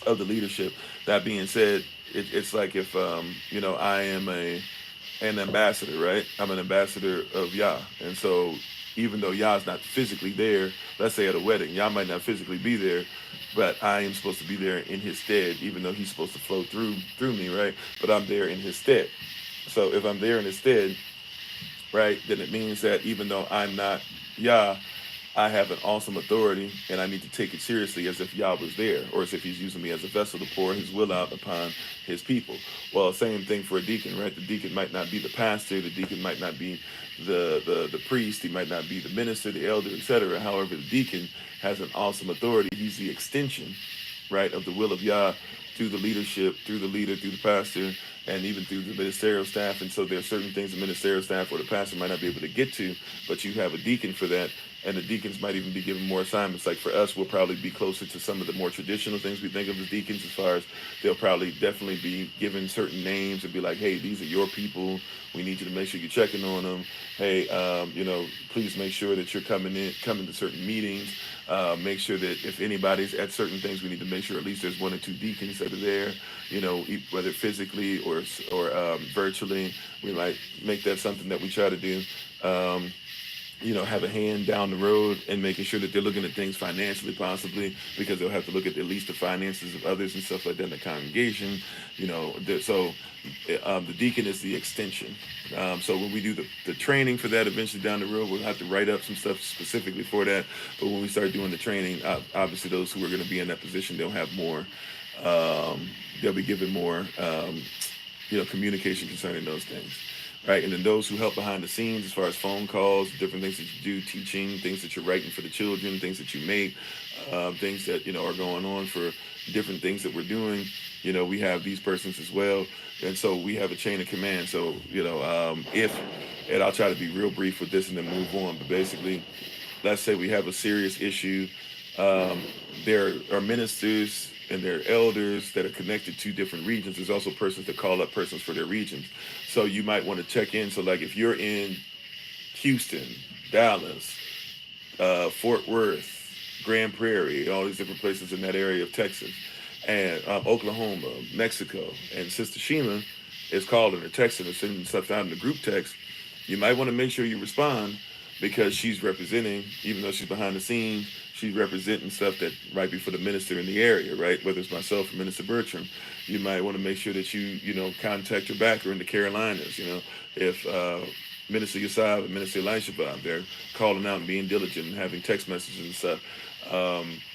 of the leadership. That being said, it's like if I am an ambassador, right? I'm an ambassador of Yah, and so even though Yah's not physically there, let's say at a wedding, Yah might not physically be there, but I am supposed to be there in his stead, even though he's supposed to flow through me, right? But I'm there in his stead. So if I'm there in his stead, right, then it means that even though I'm not Yah, I have an awesome authority, and I need to take it seriously as if Yah was there, or as if he's using me as a vessel to pour his will out upon his people. Well, same thing for a deacon, right? The deacon might not be the pastor, the deacon might not be the priest, he might not be the minister, the elder, etc. However, the deacon has an awesome authority. He's the extension, right, of the will of Yah through the leadership, through the leader, through the pastor, and even through the ministerial staff. And so there are certain things the ministerial staff or the pastor might not be able to get to, but you have a deacon for that. And the deacons might even be given more assignments. Like for us, we'll probably be closer to some of the more traditional things we think of as deacons, as far as they'll probably definitely be given certain names and be like, hey, these are your people. We need you to make sure you're checking on them. Hey, please make sure that you're coming to certain meetings. Make sure that if anybody's at certain things, we need to make sure at least there's one or two deacons that are there, whether physically or virtually. We might make that something that we try to do. have a hand down the road and making sure that they're looking at things financially, possibly, because they'll have to look at least the finances of others and stuff like that in the congregation. So the deacon is the extension. So when we do the training for that eventually down the road, we'll have to write up some stuff specifically for that. But when we start doing the training, obviously those who are going to be in that position, they'll have more, they'll be given more, communication concerning those things. Right, and then those who help behind the scenes, as far as phone calls, different things that you do, teaching, things that you're writing for the children, things that you make, things that are going on for different things that we're doing. We have these persons as well, and so we have a chain of command. So and I'll try to be real brief with this and then move on. But basically, let's say we have a serious issue. There are ministers and there are elders that are connected to different regions. There's also persons that call up persons for their regions. So you might want to check in. So like if you're in Houston, Dallas, Fort Worth, Grand Prairie, all these different places in that area of Texas, and Oklahoma, Mexico, and Sister Shima is calling or texting or sending stuff out in the group text, you might want to make sure you respond, because she's representing, even though she's behind the scenes, she's representing stuff that might be for the minister in the area, right? Whether it's myself or Minister Bertram, you might want to make sure that you contact her back or in the Carolinas, if Minister Yasab and Minister Elisha, they're calling out and being diligent and having text messages and stuff.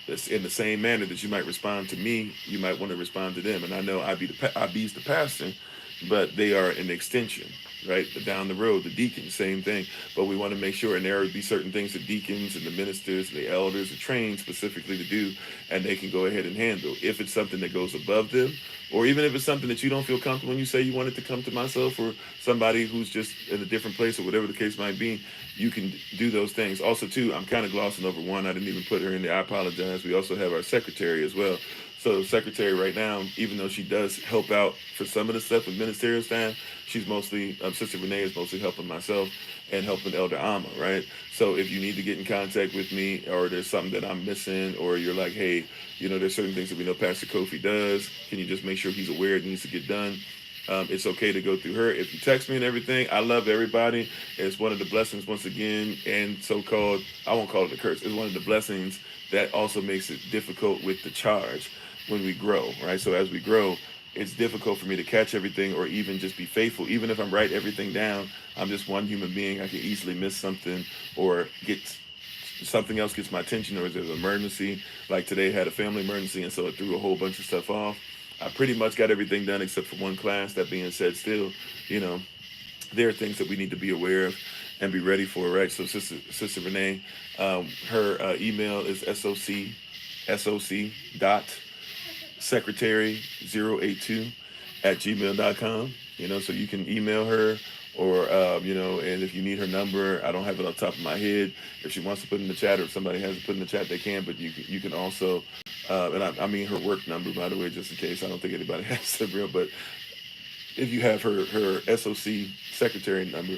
That's in the same manner that you might respond to me, you might want to respond to them. And I know IB's the pastor, but they are an extension, right? Down the road, the deacons, same thing. But we want to make sure, and there would be certain things that deacons and the ministers and the elders are trained specifically to do, and they can go ahead and handle. If it's something that goes above them, or even if it's something that you don't feel comfortable when you say you want it to come to myself or somebody who's just in a different place or whatever the case might be, you can do those things. Also, too, I'm kind of glossing over one. I didn't even put her in there. I apologize. We also have our secretary as well. So secretary right now, even though she does help out for some of the stuff with ministerial staff, she's mostly, Sister Renee is mostly helping myself and helping Elder Alma, right? So if you need to get in contact with me, or there's something that I'm missing, or you're like, hey, there's certain things that we know Pastor Kofi does, can you just make sure he's aware it needs to get done? It's okay to go through her. If you text me and everything, I love everybody. It's one of the blessings, once again, and so-called, I won't call it a curse, it's one of the blessings that also makes it difficult with the charge when we grow, right? So as we grow, it's difficult for me to catch everything or even just be faithful. Even if I'm writing everything down, I'm just one human being. I can easily miss something or get something else gets my attention, or there's an emergency. Like today had a family emergency, and so it threw a whole bunch of stuff off. I pretty much got everything done except for one class. That being said, still, there are things that we need to be aware of and be ready for, right? So Sister Renee, her email is soc.secretary082@gmail.com. So you can email her, or and if you need her number, I don't have it on top of my head. If she wants to put in the chat, or if somebody has to put in the chat, they can. But you can also, and I mean her work number, by the way, just in case. I don't think anybody has the real, but if you have her SOC secretary number,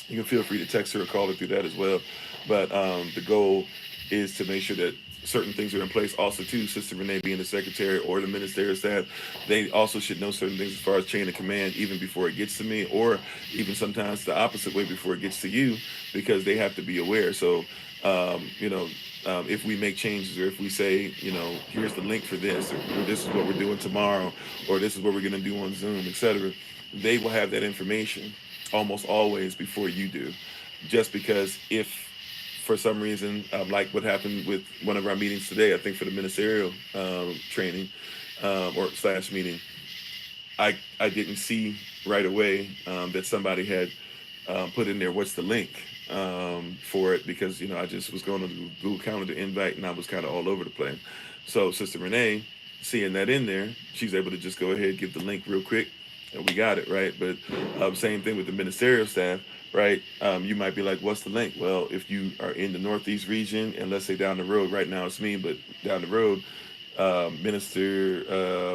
you can feel free to text her or call her through that as well. But the goal is to make sure that certain things are in place. Also, too, Sister Renee being the secretary or the ministerial staff, they also should know certain things as far as chain of command, even before it gets to me, or even sometimes the opposite way before it gets to you, because they have to be aware. So, if we make changes, or if we say, here's the link for this, or this is what we're doing tomorrow, or this is what we're going to do on Zoom, etc., they will have that information almost always before you do. Just because if for some reason, like what happened with one of our meetings today, I think for the ministerial training or / meeting, I didn't see right away that somebody had put in there, what's the link for it, because, I just was going to the Google Calendar invite and I was kind of all over the place. So Sister Renee, seeing that in there, she's able to just go ahead, give the link real quick, and we got it, right? But same thing with the ministerial staff, right? You might be like, what's the link? Well, if you are in the Northeast region, and let's say down the road, right now it's me, but down the road, Minister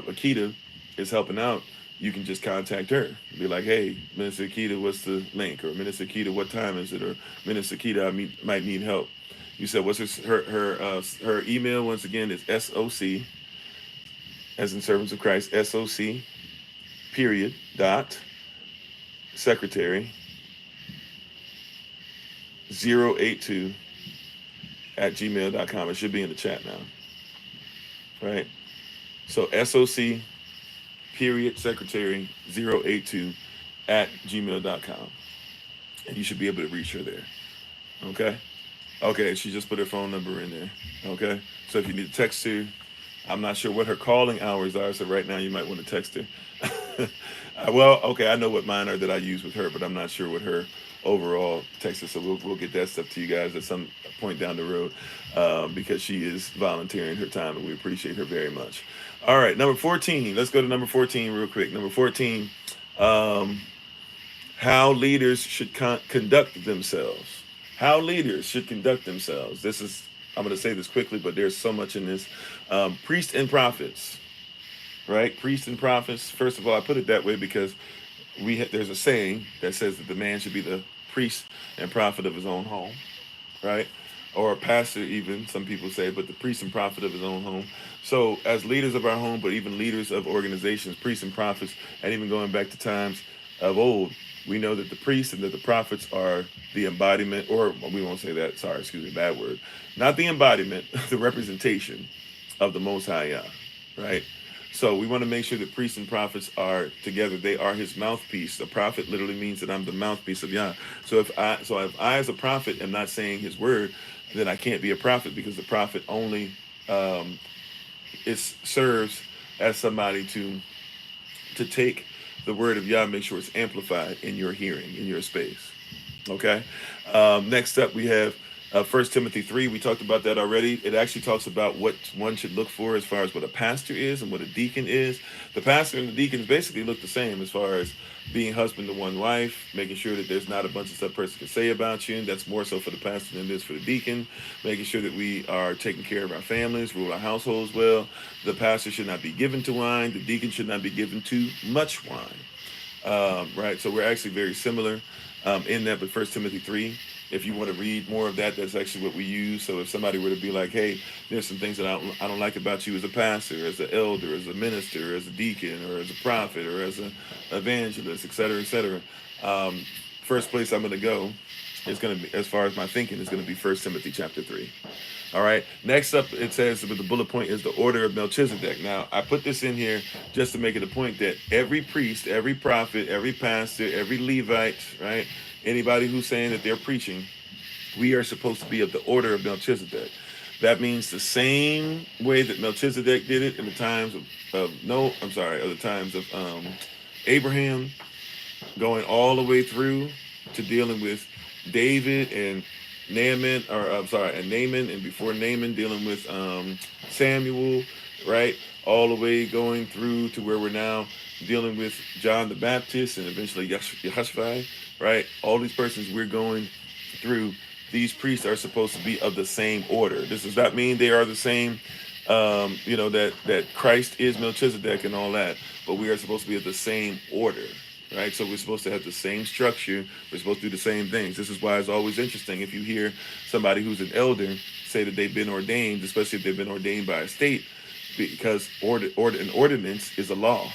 Akita is helping out, you can just contact her. Be like, hey, Minister Akita, what's the link? Or Minister Akita, what time is it? Or Minister Akita, I might need help. You said, what's her email? Once again, is SOC, as in Servants of Christ, SOC, .. secretary 082 at gmail.com. It should be in the chat now, right? So SOC period secretary 082 at gmail.com. And you should be able to reach her there. Okay? Okay, she just put her phone number in there. Okay? So if you need to text her, I'm not sure what her calling hours are, so right now you might want to text her. Well, okay, I know what mine are that I use with her, but I'm not sure what her overall text is. So we'll get that stuff to you guys at some point down the road, because she is volunteering her time, and we appreciate her very much. All right, number 14. Let's go to number 14 real quick. Number 14, how leaders should conduct themselves. How leaders should conduct themselves. This is, I'm going to say this quickly, but there's so much in this. Priests and prophets, right? Priests and prophets. First of all, I put it that way because there's a saying that says that the man should be the priest and prophet of his own home, right? Or a pastor even, some people say, but the priest and prophet of his own home. So as leaders of our home, but even leaders of organizations, priests and prophets, and even going back to times of old, we know that the priests and that the prophets are the embodiment, or we won't say that, sorry, excuse me, bad word. Not the embodiment, the representation of the Most High Yah, right? So we want to make sure that priests and prophets are together. They are his mouthpiece. A prophet literally means that I'm the mouthpiece of Yah. So if I as a prophet am not saying his word, then I can't be a prophet, because the prophet only serves as somebody to take the word of Yah, make sure it's amplified in your hearing, in your space. Okay. Next up, we have 1 Timothy 3. We talked about that already. It actually talks about what one should look for as far as what a pastor is and what a deacon is. The pastor and the deacons basically look the same as far as being husband to one wife, making sure that there's not a bunch of stuff person can say about you. That's more so for the pastor than it is for the deacon. Making sure that we are taking care of our families, rule our households well. The pastor should not be given to wine. The deacon should not be given too much wine. Right? So we're actually very similar in that, but 1 Timothy 3. If you want to read more of that, that's actually what we use. So if somebody were to be like, hey, there's some things that I don't like about you as a pastor, as an elder, as a minister, as a deacon, or as a prophet, or as an evangelist, et cetera, et cetera. First place I'm going to go is going to be, as far as my thinking, is going to be 1 Timothy chapter 3. All right. Next up, it says, with the bullet point is the order of Melchizedek. Now, I put this in here just to make it a point that every priest, every prophet, every pastor, every Levite, right? Anybody who's saying that they're preaching, we are supposed to be of the order of Melchizedek. That means the same way that Melchizedek did it in the times of the times of Abraham, going all the way through to dealing with David and Naaman, and before Naaman dealing with Samuel, right? All the way going through to where we're now dealing with John the Baptist and eventually Yeshua, right? All these persons we're going through, these priests are supposed to be of the same order. This does not mean they are the same, that Christ is Melchizedek and all that, but we are supposed to be of the same order, right? So we're supposed to have the same structure. We're supposed to do the same things. This is why it's always interesting if you hear somebody who's an elder say that they've been ordained, especially if they've been ordained by a state, because an ordinance is a law,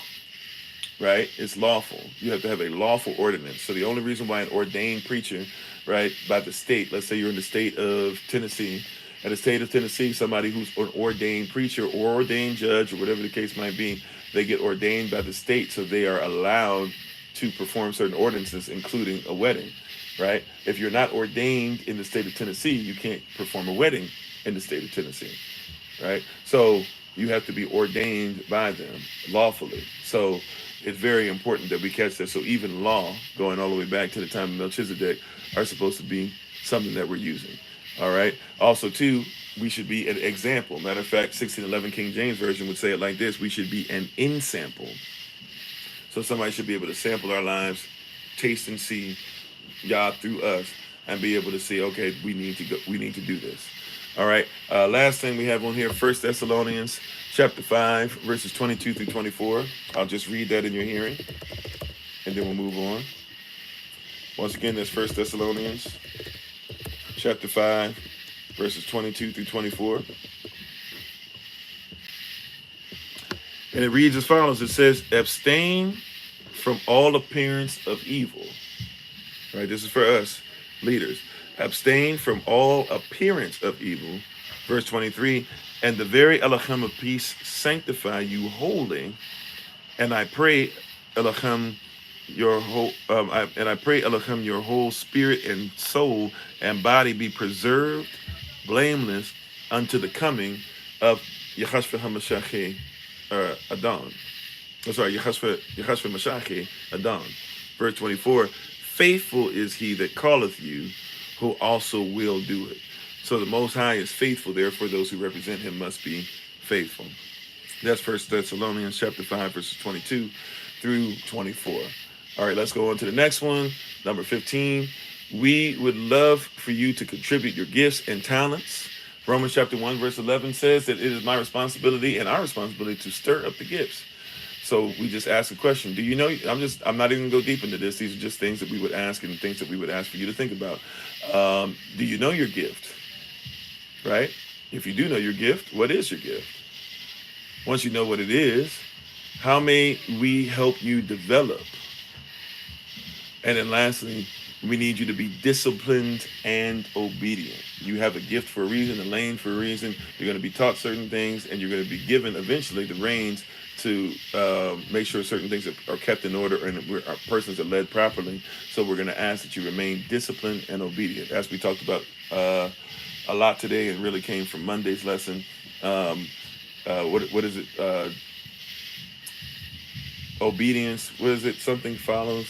right? It's lawful. You have to have a lawful ordinance. So the only reason why an ordained preacher, right, by the state, let's say you're in the state of Tennessee, at the state of Tennessee, somebody who's an ordained preacher or ordained judge or whatever the case might be, they get ordained by the state, so they are allowed to perform certain ordinances, including a wedding, right? If you're not ordained in the state of Tennessee, you can't perform a wedding in the state of Tennessee, right? So you have to be ordained by them lawfully. So it's very important that we catch that. So even law, going all the way back to the time of Melchizedek, are supposed to be something that we're using. All right. Also, too, we should be an example. Matter of fact, 1611 King James Version would say it like this: we should be an ensample. So somebody should be able to sample our lives, taste and see Yah through us, and be able to see, okay, we need to do this. All right. Last thing we have on here, 1 Thessalonians chapter 5, verses 22 through 24. I'll just read that in your hearing, and then we'll move on. Once again, that's 1 Thessalonians chapter 5, verses 22 through 24. And it reads as follows. It says, abstain from all appearance of evil. Right? This is for us, leaders. Abstain from all appearance of evil. Verse 23, and the very Elohim of peace sanctify you wholly. And I pray, Elohim, and I pray, Elohim, your whole spirit and soul and body be preserved, blameless, unto the coming of Yechashva HaMashiach Adon. I'm sorry, Yechashva Mashiach Adon. Verse 24, faithful is he that calleth you, who also will do it. So the Most High is faithful, therefore those who represent him must be faithful. That's 1 Thessalonians chapter 5, verses 22 through 24. All right, let's go on to the next one. Number 15. We would love for you to contribute your gifts and talents. Romans chapter 1, verse 11 says that it is my responsibility and our responsibility to stir up the gifts. So we just ask a question. Do you know? I'm not even going to go deep into this. These are just things that we would ask and things that we would ask for you to think about. Do you know your gift? Right? If you do know your gift, what is your gift? Once you know what it is, how may we help you develop? And then lastly, we need you to be disciplined and obedient. You have a gift for a reason, a lane for a reason. You're going to be taught certain things, and you're going to be given eventually the reins to make sure certain things are kept in order and our persons are led properly. So we're going to ask that you remain disciplined and obedient. As we talked about a lot today, and really came from Monday's lesson. What is it? Obedience. What is it? Something follows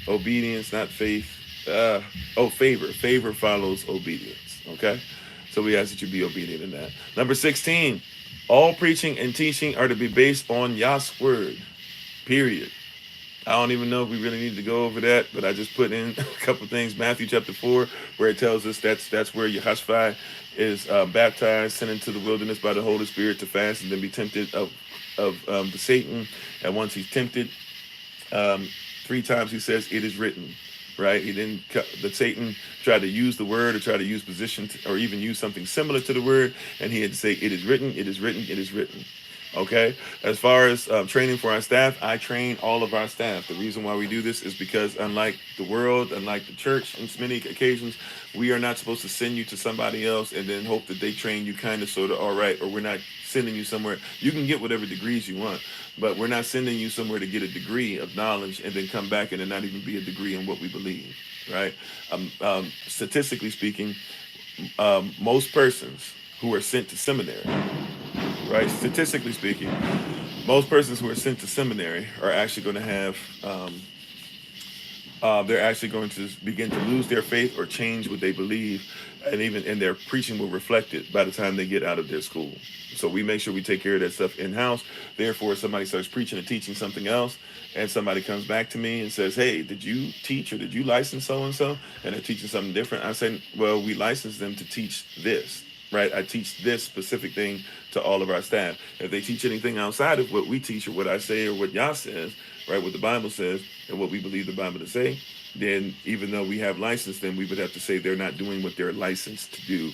obedience, not faith. Favor. Favor follows obedience. Okay? So we ask that you be obedient in that. Number 16. All preaching and teaching are to be based on Yah's word. Period. I don't even know if we really need to go over that, but I just put in a couple things. Matthew chapter 4, where it tells us that's where Yehoshua is baptized, sent into the wilderness by the Holy Spirit to fast and then be tempted of the Satan. And once he's tempted, 3 times he says, "It is written." Right? He didn't. That Satan tried to use the word or try to use position or even use something similar to the word, and he had to say, "It is written. It is written. It is written." Okay. As far as training for our staff, I train all of our staff. The reason why we do this is because, unlike the world, unlike the church, on many occasions, we are not supposed to send you to somebody else and then hope that they train you kind of, sort of, all right, or we're not sending you somewhere. You can get whatever degrees you want, but we're not sending you somewhere to get a degree of knowledge and then come back and it not even be a degree in what we believe, right? Statistically speaking, most persons who are sent to seminary, right? Statistically speaking, most persons who are sent to seminary are actually going to have, they're actually going to begin to lose their faith or change what they believe, and even in their preaching will reflect it by the time they get out of their school. So we make sure we take care of that stuff in-house. Therefore, if somebody starts preaching and teaching something else, and somebody comes back to me and says, "Hey, did you teach or did you license so-and-so?" and they're teaching something different, I say, well, we license them to teach this, right? I teach this specific thing to all of our staff. If they teach anything outside of what we teach or what I say or what Yah says, right, what the Bible says and what we believe the Bible to say, then even though we have license, then we would have to say they're not doing what they're licensed to do,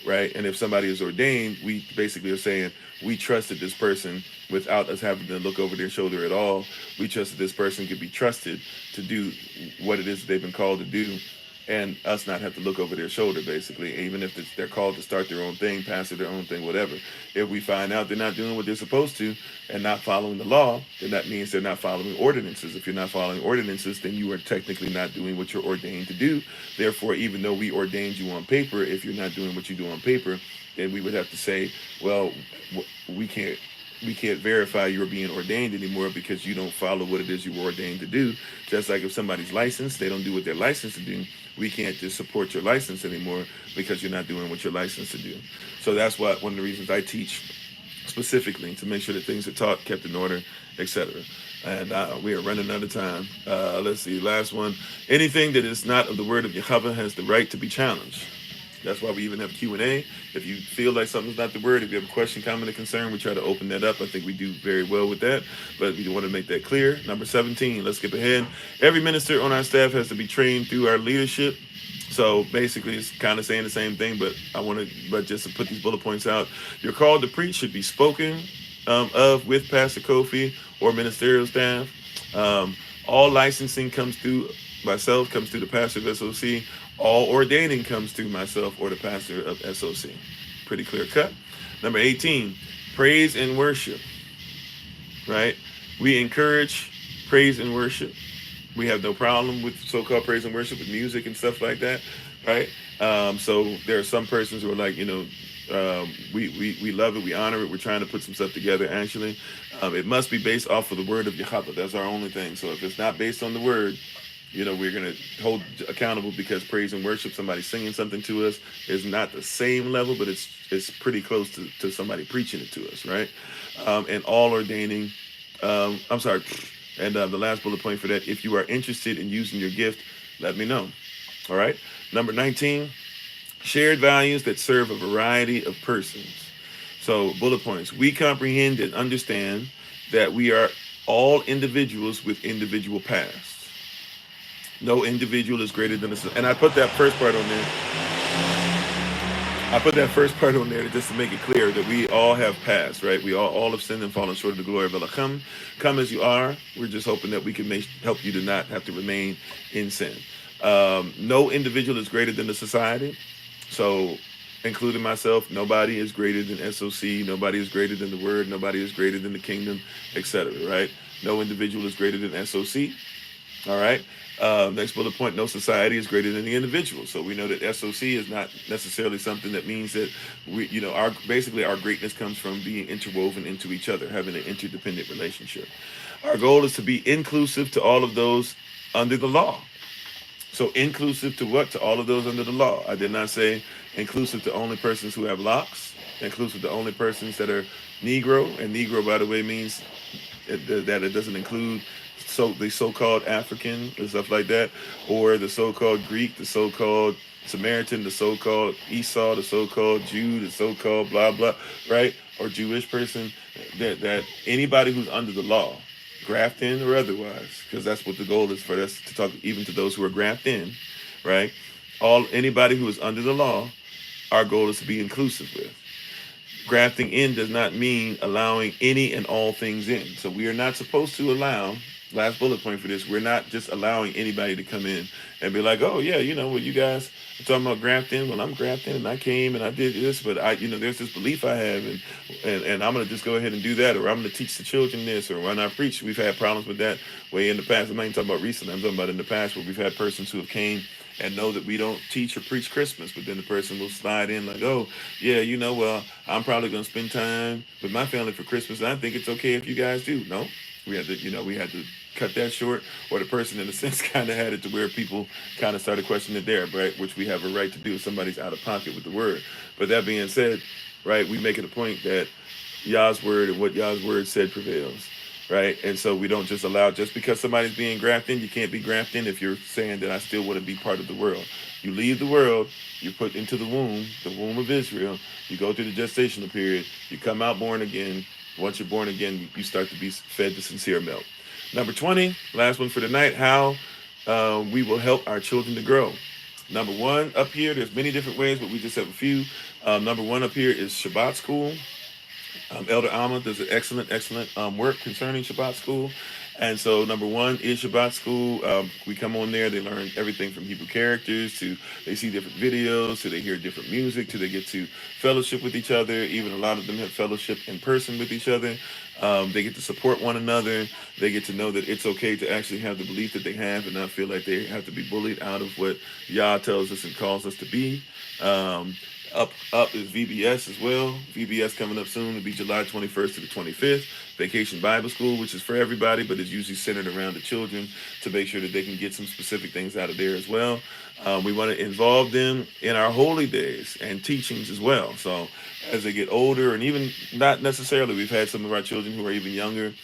right? And if somebody is ordained, we basically are saying we trusted this person without us having to look over their shoulder at all. We trusted this person could be trusted to do what it is that they've been called to do, and us not have to look over their shoulder, basically, even if they're called to start their own thing, pastor their own thing, whatever. If we find out they're not doing what they're supposed to and not following the law, then that means they're not following ordinances. If you're not following ordinances, then you are technically not doing what you're ordained to do. Therefore, even though we ordained you on paper, if you're not doing what you do on paper, then we would have to say, well, we can't verify you're being ordained anymore because you don't follow what it is you were ordained to do. Just like if somebody's licensed, they don't do what they're licensed to do, we can't just support your license anymore because you're not doing what you're licensed to do. So that's why one of the reasons I teach specifically, to make sure that things are taught, kept in order, etc. And we are running out of time. Let's see, last one. Anything that is not of the word of Yahweh has the right to be challenged. That's why we even have Q&A. If you feel like something's not the word, if you have a question, comment, or concern, we try to open that up. I think we do very well with that, but we want to make that clear. Number 17, let's skip ahead. Every minister on our staff has to be trained through our leadership. So basically, it's kind of saying the same thing, but just to put these bullet points out, your call to preach should be spoken of with Pastor Kofi or ministerial staff. All licensing comes through myself comes through the pastor of SOC. All ordaining comes through myself or the pastor of SOC. Pretty clear cut. Number 18, praise and worship, right? We encourage praise and worship. We have no problem with so-called praise and worship, with music and stuff like that, right? So there are some persons who are like, we love it, we honor it, we're trying to put some stuff together. Actually, it must be based off of the word of Yahweh. That's our only thing. So if it's not based on the word, we're going to hold accountable, because praise and worship, somebody singing something to us, is not the same level, but it's pretty close to somebody preaching it to us, right? And all ordaining, I'm sorry, and the last bullet point for that, if you are interested in using your gift, let me know. All right. Number 19, shared values that serve a variety of persons. So bullet points, we comprehend and understand that we are all individuals with individual pasts. No individual is greater than the. And I put that first part on there. Just to make it clear that we all have passed, right? We all have sinned and fallen short of the glory of Allah. Come as you are. We're just hoping that we can help you to not have to remain in sin. No individual is greater than the society. So, including myself, nobody is greater than SOC. Nobody is greater than the word. Nobody is greater than the kingdom, etc. Right? No individual is greater than SOC. All right. Next bullet point, no society is greater than the individual. So we know that SOC is not necessarily something that means that our greatness comes from being interwoven into each other, having an interdependent relationship. Our goal is to be inclusive to all of those under the law. So inclusive to what? To all of those under the law. I did not say inclusive to only persons who have locks, inclusive to only persons that are Negro. And Negro, by the way, means that it doesn't include the so-called African and stuff like that, or the so-called Greek, the so-called Samaritan, the so-called Esau, the so-called Jew, the so-called blah blah, right? Or Jewish person, that anybody who's under the law, graft-in or otherwise, because that's what the goal is for us to talk, even to those who are graft-in, right? Anybody who is under the law, our goal is to be inclusive with. Grafting in does not mean allowing any and all things in. So we are not supposed to allow. Last bullet point for this, we're not just allowing anybody to come in and be like, oh yeah, you guys are talking about grafting. Well, I'm grafting and I came and I did this, but there's this belief I have, and I'm gonna just go ahead and do that, or I'm gonna teach the children this, or when I preach. We've had problems with that way in the past. I'm not even talking about recently. I'm talking about in the past, where we've had persons who have came and know that we don't teach or preach Christmas, but then the person will slide in like, oh yeah, well, I'm probably gonna spend time with my family for Christmas, and I think it's okay if you guys do. No, we had to cut that short, or the person in a sense kind of had it to where people kind of started questioning it there, right? Which we have a right to do if somebody's out of pocket with the word. But that being said, right, we make it a point that Yah's word and what Yah's word said prevails, right? And so we don't just allow, just because somebody's being grafted in, you can't be grafted in if you're saying that I still want to be part of the world. You leave the world, you're put into the womb of Israel, you go through the gestational period, you come out born again. Once you're born again, you start to be fed the sincere milk. Number 20, last one for the night, how we will help our children to grow. Number 1, up here, there's many different ways, but we just have a few. Number 1 up here is Shabbat School. Elder Alma does an excellent work concerning Shabbat School. And so number 1 is Shabbat School. We come on there, they learn everything from Hebrew characters to they see different videos, to they hear different music, to they get to fellowship with each other. Even a lot of them have fellowship in person with each other. They get to support one another. They get to know that it's okay to actually have the belief that they have and not feel like they have to be bullied out of what Yah tells us and calls us to be. Up is VBS as well. VBS coming up soon. It'll be July 21st to the 25th. Vacation Bible School, which is for everybody, but is usually centered around the children to make sure that they can get some specific things out of there as well. We want to involve them in our holy days and teachings as well. So as they get older, and even not necessarily, we've had some of our children who are even younger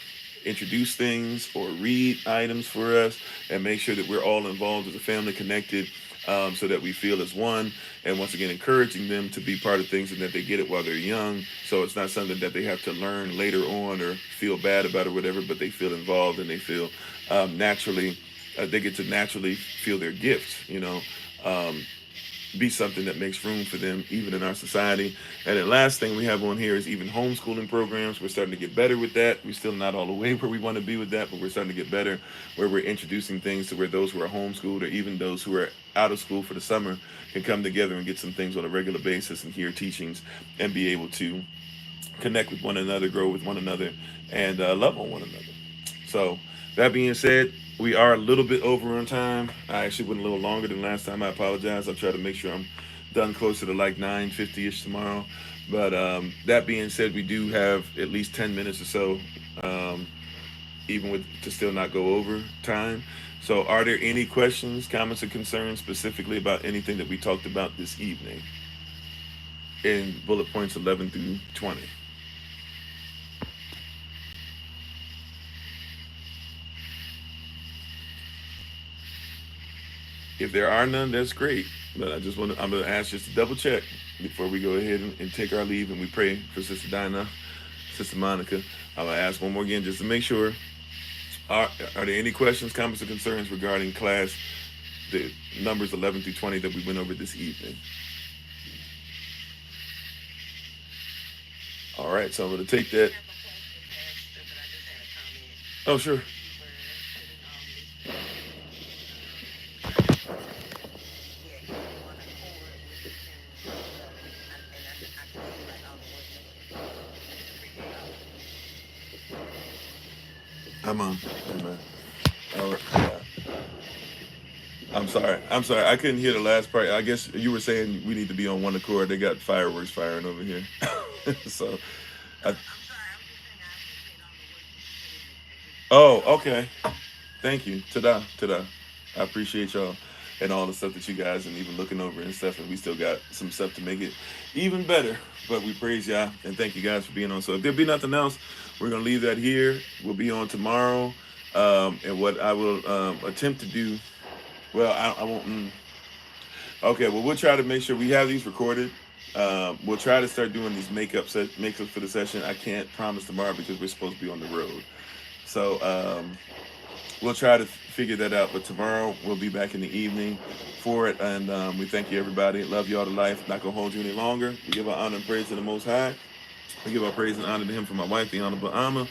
introduce things or read items for us and make sure that we're all involved as a family, connected, so that we feel as one. And once again, encouraging them to be part of things and that they get it while they're young. So it's not something that they have to learn later on or feel bad about or whatever, but they feel involved and they feel naturally, they get to naturally feel their gifts, be something that makes room for them even in our society. And the last thing we have on here is even homeschooling programs. We're starting to get better with that. We're still not all the way where we want to be with that, but we're starting to get better where we're introducing things to where those who are homeschooled or even those who are out of school for the summer can come together and get some things on a regular basis and hear teachings and be able to connect with one another, grow with one another, and love on one another. So that being said, we are a little bit over on time. I actually went a little longer than last time. I apologize. I'll try to make sure I'm done closer to like 9:50ish tomorrow. But that being said, we do have at least 10 minutes or so, um, even with to still not go over time. So, are there any questions, comments, or concerns specifically about anything that we talked about this evening in bullet points 11 through 20? If there are none, that's great. But I'm going to ask just to double check before we go ahead and take our leave and we pray for Sister Dinah, Sister Monica. I'm going to ask one more again just to make sure. Are there any questions, comments, or concerns regarding class, the numbers 11 through 20 that we went over this evening? All right, so I'm going to take that. Oh, sure. I'm on. Amen. All right. Yeah. I'm sorry. I'm sorry. I couldn't hear the last part. I guess you were saying we need to be on one accord. They got fireworks firing over here. So, I, oh, okay. Thank you. Ta-da. Ta-da. I appreciate y'all and all the stuff that you guys and even looking over and stuff. And we still got some stuff to make it even better. But we praise y'all and thank you guys for being on. So if there be nothing else, we're going to leave that here. We'll be on tomorrow. And what I will attempt to do, well, I won't. Okay, well, we'll try to make sure we have these recorded. We'll try to start doing these makeup for the session. I can't promise tomorrow because we're supposed to be on the road. So we'll try to figure that out. But tomorrow we'll be back in the evening for it. And we thank you, everybody. Love y'all to life. Not going to hold you any longer. We give our honor and praise to the Most High. We give our praise and honor to him for my wife, the Honorable Amma.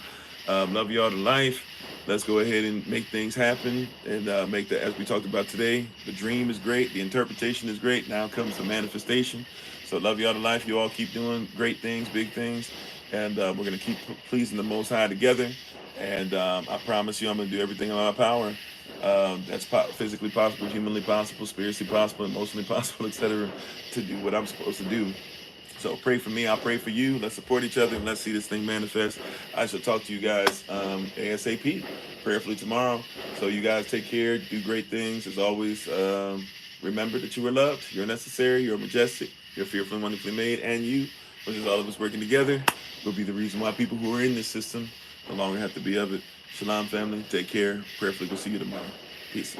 Love y'all to life. Let's go ahead and make things happen and make that, as we talked about today, the dream is great. The interpretation is great. Now comes the manifestation. So love y'all to life. You all keep doing great things, big things. And we're going to keep pleasing the Most High together. And I promise you I'm going to do everything in my power. That's physically possible, humanly possible, spiritually possible, emotionally possible, etc. to do what I'm supposed to do. So pray for me. I'll pray for you. Let's support each other and let's see this thing manifest. I shall talk to you guys ASAP, prayerfully tomorrow. So you guys take care. Do great things. As always, remember that you are loved. You're necessary. You're majestic. You're fearfully and wonderfully made. And you, which is all of us working together, will be the reason why people who are in this system no longer have to be of it. Shalom, family. Take care. Prayerfully, we'll see you tomorrow. Peace.